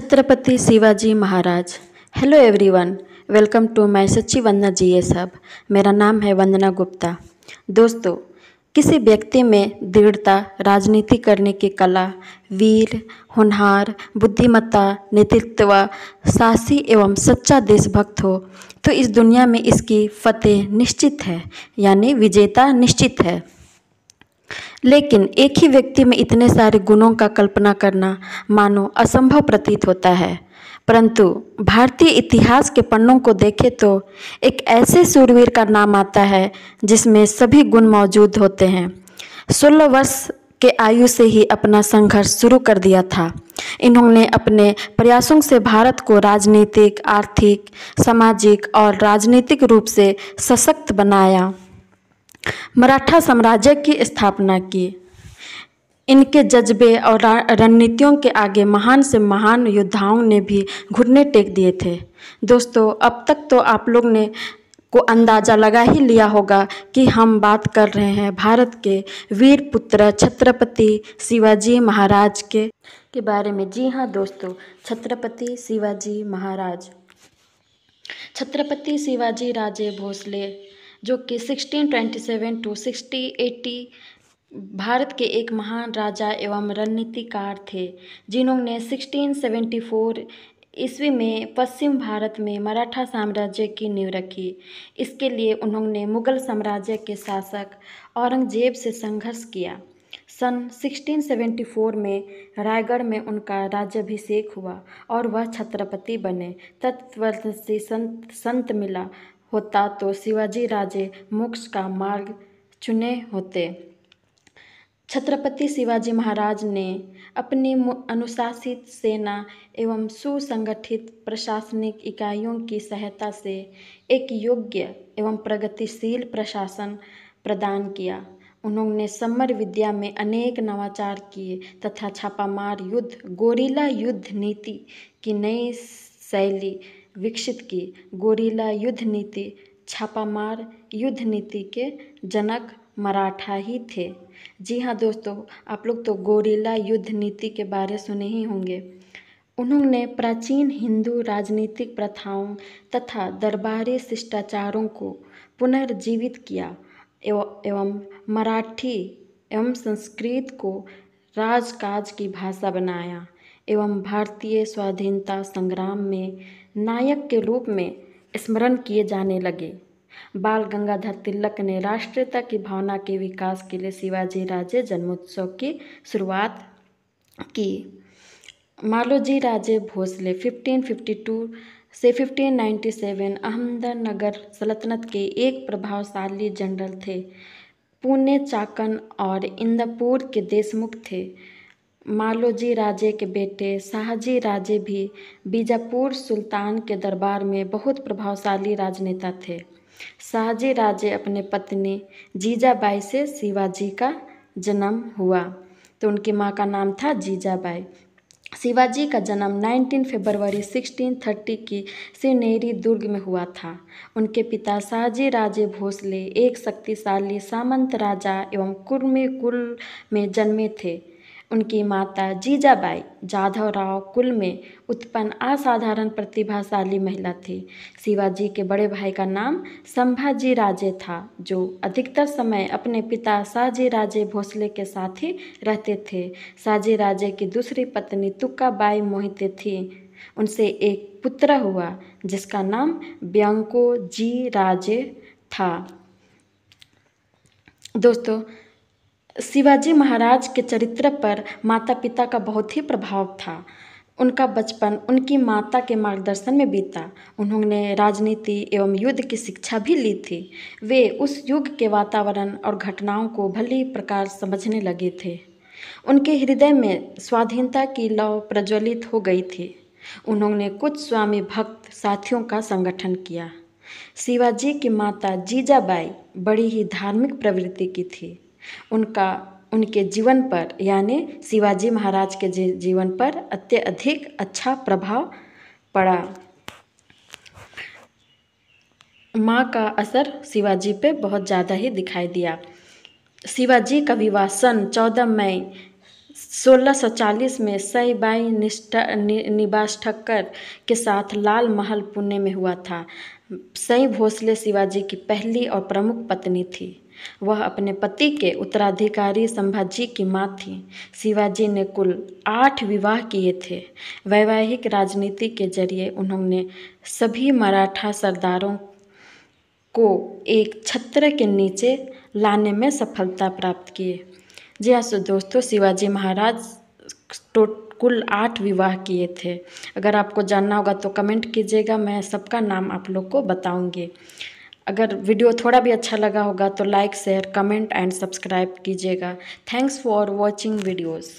Chhatrapati Shivaji Maharaj. Hello everyone, welcome to my Sachchi Vandana GS hub. मेरा नाम है वंदना गुप्ता। दोस्तों, किसी व्यक्ति में दृढ़ता, राजनीति करने की कला, वीर, होनहार, बुद्धिमत्ता, नेतृत्व, साहसी एवं सच्चा देशभक्त हो तो इस दुनिया में इसकी फतेह निश्चित है, यानी विजेता निश्चित है। लेकिन एक ही व्यक्ति में इतने सारे गुणों का कल्पना करना मानो असंभव प्रतीत होता है। परंतु भारतीय इतिहास के पन्नों को देखें तो एक ऐसे सूरवीर का नाम आता है जिसमें सभी गुण मौजूद होते हैं। 16 वर्ष के आयु से ही अपना संघर्ष शुरू कर दिया था। इन्होंने अपने प्रयासों से भारत को राजनीतिक, आर्थिक, सामाजिक और राजनीतिक रूप से सशक्त बनाया। मराठा साम्राज्य की स्थापना की। इनके जज्बे और रणनीतियों के आगे महान से महान योद्धाओं ने भी घुटने टेक दिए थे। दोस्तों, अब तक तो आप लोग ने को अंदाज़ा लगा ही लिया होगा कि हम बात कर रहे हैं भारत के वीर पुत्र छत्रपति शिवाजी महाराज के बारे में। जी हाँ दोस्तों, छत्रपति शिवाजी महाराज। छत्रपति शिवाजी राजे भोसले जो कि 1627 to 1680 भारत के एक महान राजा एवं रणनीतिकार थे, जिन्होंने 1674 ईस्वी में पश्चिम भारत में मराठा साम्राज्य की नींव रखी। इसके लिए उन्होंने मुगल साम्राज्य के शासक औरंगजेब से संघर्ष किया। सन 1674 में रायगढ़ में उनका राज्याभिषेक हुआ और वह छत्रपति बने। तत्वदर्शी संत मिला होता तो शिवाजी राजे मोक्ष का मार्ग चुने होते। छत्रपति शिवाजी महाराज ने अपनी अनुशासित सेना एवं सुसंगठित प्रशासनिक इकाइयों की सहायता से एक योग्य एवं प्रगतिशील प्रशासन प्रदान किया। उन्होंने समर विद्या में अनेक नवाचार किए तथा छापामार युद्ध, गोरिल्ला युद्ध नीति की नई शैली विकसित की। गोरिल्ला युद्ध नीति, छापामार युद्ध नीति के जनक मराठा ही थे। जी हाँ दोस्तों, आप लोग तो गोरिल्ला युद्ध नीति के बारे सुने ही होंगे। उन्होंने प्राचीन हिंदू राजनीतिक प्रथाओं तथा दरबारी शिष्टाचारों को पुनर्जीवित किया एवं मराठी एवं संस्कृत को राजकाज की भाषा बनाया एवं भारतीय स्वाधीनता संग्राम में नायक के रूप में स्मरण किए जाने लगे। बाल गंगाधर तिलक ने राष्ट्रीयता की भावना के विकास के लिए शिवाजी राजे जन्मोत्सव की शुरुआत की। मालोजी राजे भोसले 1552 से 1597 अहमदनगर सल्तनत के एक प्रभावशाली जनरल थे। पुणे, चाकन और इंदपुर के देशमुख थे। मालोजी राजे के बेटे शाहजी राजे भी बीजापुर सुल्तान के दरबार में बहुत प्रभावशाली राजनेता थे। शाहजी राजे अपने पत्नी जीजाबाई से शिवाजी का जन्म हुआ, तो उनकी माँ का नाम था जीजाबाई। शिवाजी का जन्म 19 फरवरी 1630 की शिवनेरी दुर्ग में हुआ था। उनके पिता शाहजी राजे भोसले एक शक्तिशाली सामंत राजा एवं कुर्मी कुल में जन्मे थे। उनकी माता जीजाबाई जाधवराव कुल में उत्पन्न असाधारण प्रतिभाशाली महिला थी। शिवाजी के बड़े भाई का नाम संभाजी राजे था, जो अधिकतर समय अपने पिता शाहजी राजे भोसले के साथ ही रहते थे। शाहजी राजे की दूसरी पत्नी तुकाबाई मोहिते थी। उनसे एक पुत्र हुआ जिसका नाम ब्यांको जी राजे था। दोस्तों, शिवाजी महाराज के चरित्र पर माता पिता का बहुत ही प्रभाव था। उनका बचपन उनकी माता के मार्गदर्शन में बीता। उन्होंने राजनीति एवं युद्ध की शिक्षा भी ली थी। वे उस युग के वातावरण और घटनाओं को भली प्रकार समझने लगे थे। उनके हृदय में स्वाधीनता की लौ प्रज्वलित हो गई थी। उन्होंने कुछ स्वामी भक्त साथियों का संगठन किया। शिवाजी की माता जीजाबाई बड़ी ही धार्मिक प्रवृत्ति की थी। उनके जीवन पर यानी शिवाजी महाराज के जीवन पर अत्यधिक अच्छा प्रभाव पड़ा। माँ का असर शिवाजी पे बहुत ज़्यादा ही दिखाई दिया। शिवाजी का विवाह सन 14 मई 1640 में सईबाई निबास ठक्कर के साथ लाल महल पुणे में हुआ था। सई भोसले शिवाजी की पहली और प्रमुख पत्नी थी। वह अपने पति के उत्तराधिकारी संभाजी की मां थी। शिवाजी ने कुल 8 विवाह किए थे। वैवाहिक राजनीति के जरिए उन्होंने सभी मराठा सरदारों को एक छत्र के नीचे लाने में सफलता प्राप्त किए। जी हाँ दोस्तों, शिवाजी महाराज कुल 8 विवाह किए थे। अगर आपको जानना होगा तो कमेंट कीजिएगा, मैं सबका नाम आप लोग को बताऊंगी। अगर वीडियो थोड़ा भी अच्छा लगा होगा तो like share comment and subscribe कीजिएगा। Thanks for watching videos.